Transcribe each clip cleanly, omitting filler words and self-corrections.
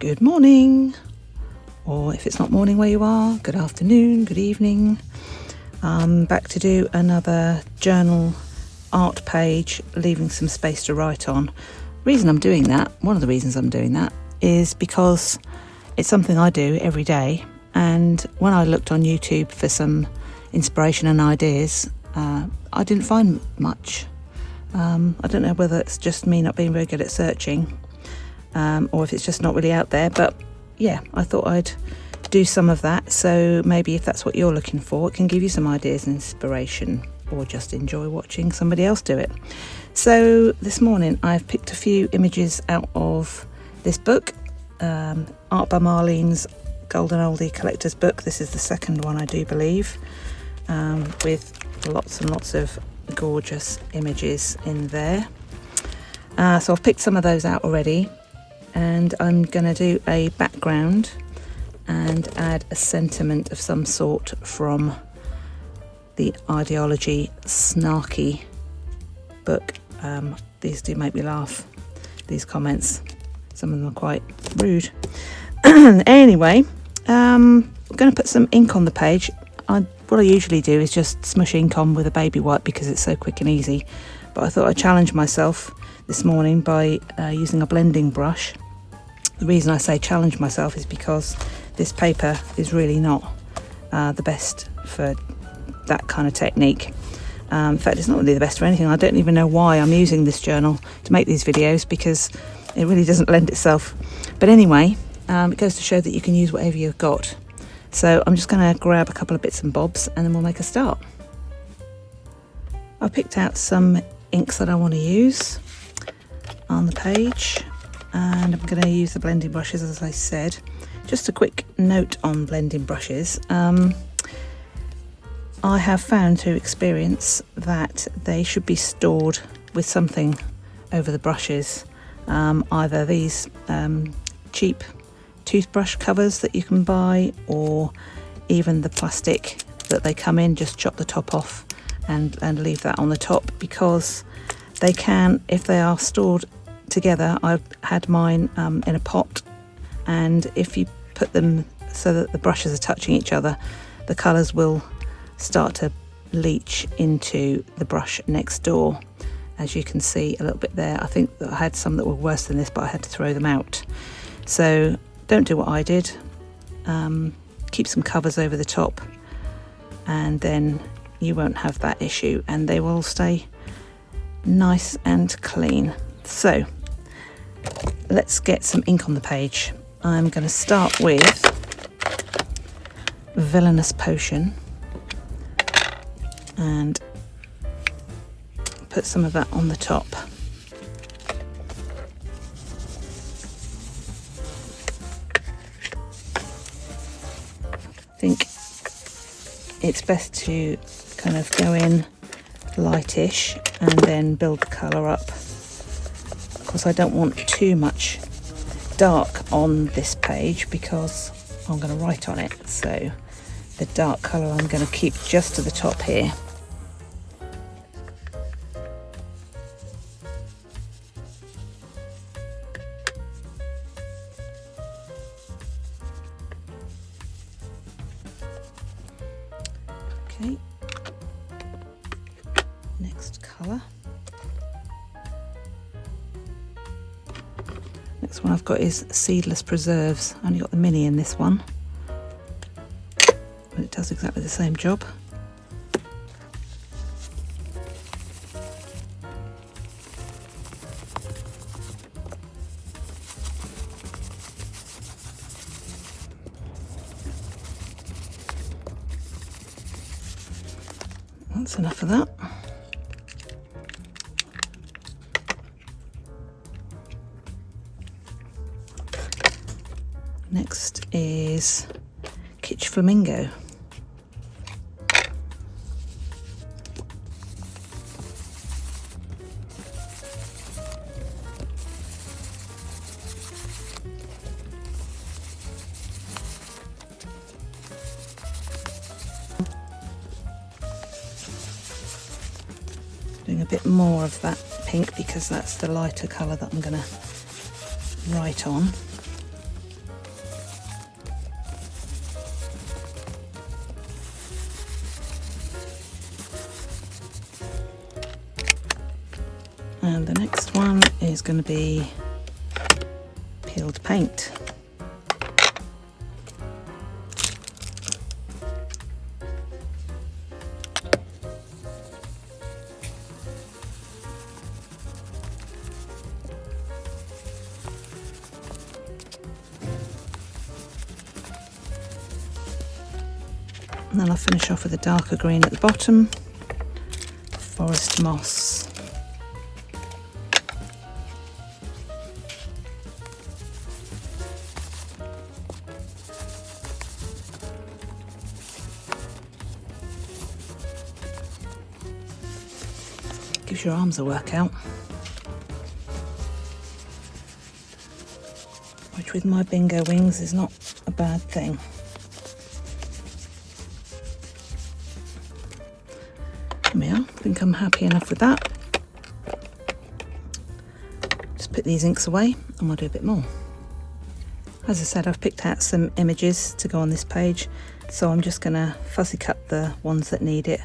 good morning, or if it's not morning where you are, good afternoon, good evening. I'm back to do another journal art page, leaving some space to write on. Reason I'm doing that, one of the reasons I'm doing that, is because it's something I do every day, and when I looked on YouTube for some inspiration and ideas, I didn't find much. I don't know whether it's just me not being very good at searching, or if it's just not really out there, but yeah, I thought I'd do some of that, so maybe if that's what you're looking for, it can give you some ideas and inspiration, or just enjoy watching somebody else do it. So this morning I've picked a few images out of this book, Art by Marlene's Golden Oldie Collector's Book. This is the second one, I do believe, with lots and lots of gorgeous images in there. So I've picked some of those out already, and I'm going to do a background and add a sentiment of some sort from the Ideology Snarky book. These do make me laugh, these comments. Some of them are quite rude. Anyway, I'm going to put some ink on the page. What I usually do is just smush ink on with a baby wipe because it's so quick and easy, but I thought I'd challenge myself this morning by using a blending brush. The reason I say challenge myself is because this paper is really not the best for that kind of technique. In fact, it's not really the best for anything. I don't even know why I'm using this journal to make these videos, because it really doesn't lend itself. But anyway, it goes to show that you can use whatever you've got. So I'm just going to grab a couple of bits and bobs and then we'll make a start. I picked out some inks that I want to use on the page, and I'm going to use the blending brushes, as I said. Just a quick note on blending brushes. I have found through experience that they should be stored with something over the brushes, either these cheap toothbrush covers that you can buy, or even the plastic that they come in. Just chop the top off and leave that on the top, because they can, if they are stored together. I've had mine in a pot, and if you put them so that the brushes are touching each other, the colours will start to leach into the brush next door, as you can see a little bit there. I think that I had some that were worse than this, but I had to throw them out. So don't do what I did. Keep some covers over the top, and then you won't have that issue, and they will stay nice and clean. So let's get some ink on the page. I'm going to start with Villainous Potion and put some of that on the top. I think it's best to kind of go in lightish and then build the colour up. Of course, I don't want too much dark on this page because I'm going to write on it, so the dark colour I'm going to keep just to the top here. Okay, next colour. Next one I've got is Seedless Preserves. I only got the mini in this one, but it does exactly the same job. That's enough of that. Next is Kitsch Flamingo. Doing a bit more of that pink because that's the lighter colour that I'm going to write on. And the next one is going to be peeled paint. And then I'll finish off with a darker green at the bottom, forest moss. Gives your arms a workout, which with my bingo wings is not a bad thing. There we are. I think I'm happy enough with that. Just put these inks away and we'll do a bit more. As I said, I've picked out some images to go on this page, so I'm just going to fussy cut the ones that need it,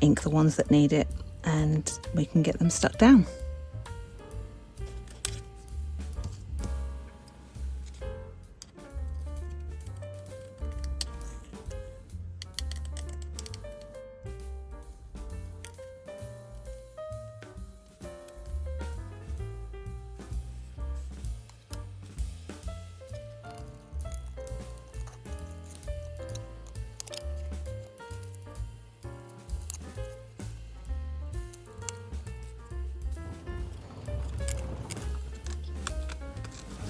ink the ones that need it, and we can get them stuck down.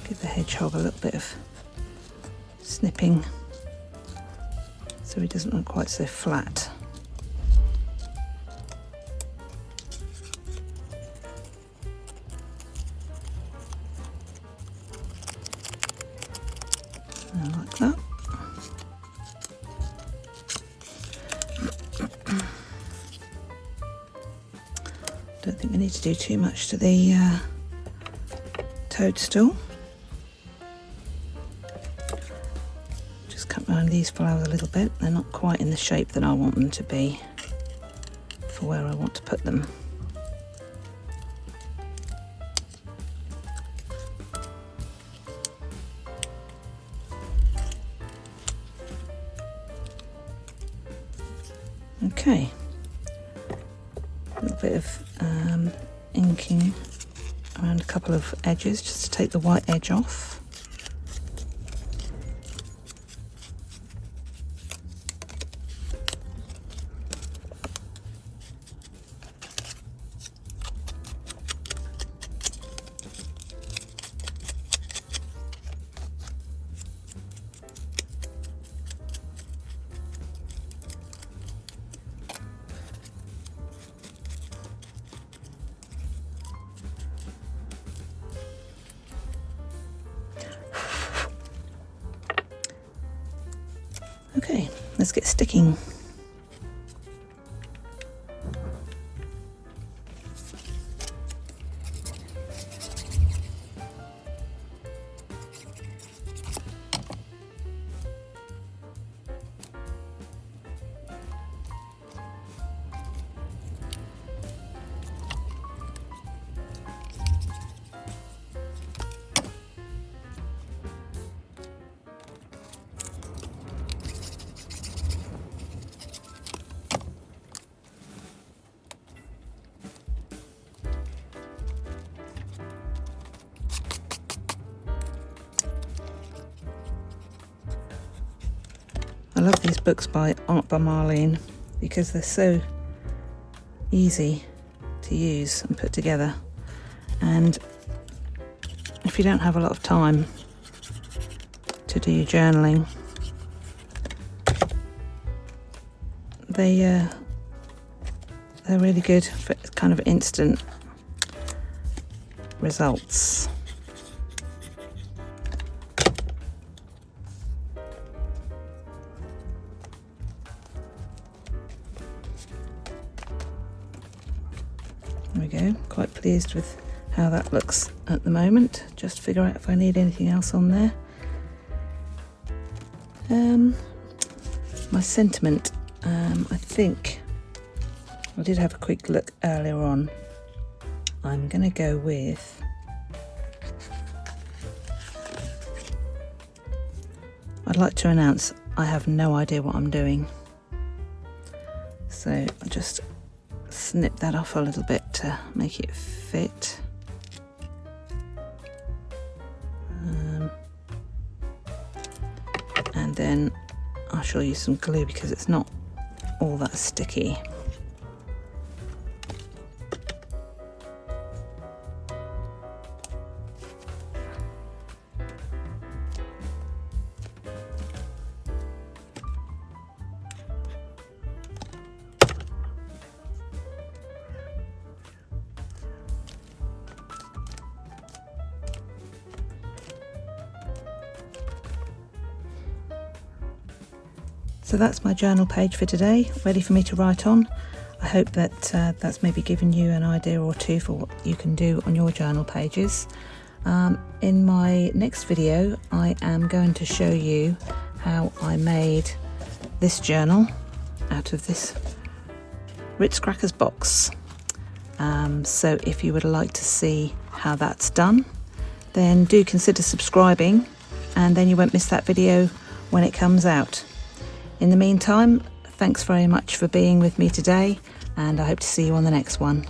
Give the hedgehog a little bit of snipping so he doesn't look quite so flat. Like that. Don't think we need to do too much to the toadstool. Around these flowers a little bit. They're not quite in the shape that I want them to be for where I want to put them. Okay, a little bit of inking around a couple of edges just to take the white edge off. Okay, let's get sticking. I love these books by Marlene because they're so easy to use and put together, and if you don't have a lot of time to do your journaling, they're really good for kind of instant results. There we go, quite pleased with how that looks at the moment. Just figure out if I need anything else on there. My sentiment, I think I did have a quick look earlier on, I'm going to go with I'd like to announce I have no idea what I'm doing. So I'll just snip that off a little bit to make it fit. And then I shall use some glue because it's not all that sticky. So that's my journal page for today, ready for me to write on. I hope that that's maybe given you an idea or two for what you can do on your journal pages. In my next video, I am going to show you how I made this journal out of this Ritz Crackers box. So if you would like to see how that's done, then do consider subscribing, and then you won't miss that video when it comes out. In the meantime, thanks very much for being with me today, and I hope to see you on the next one.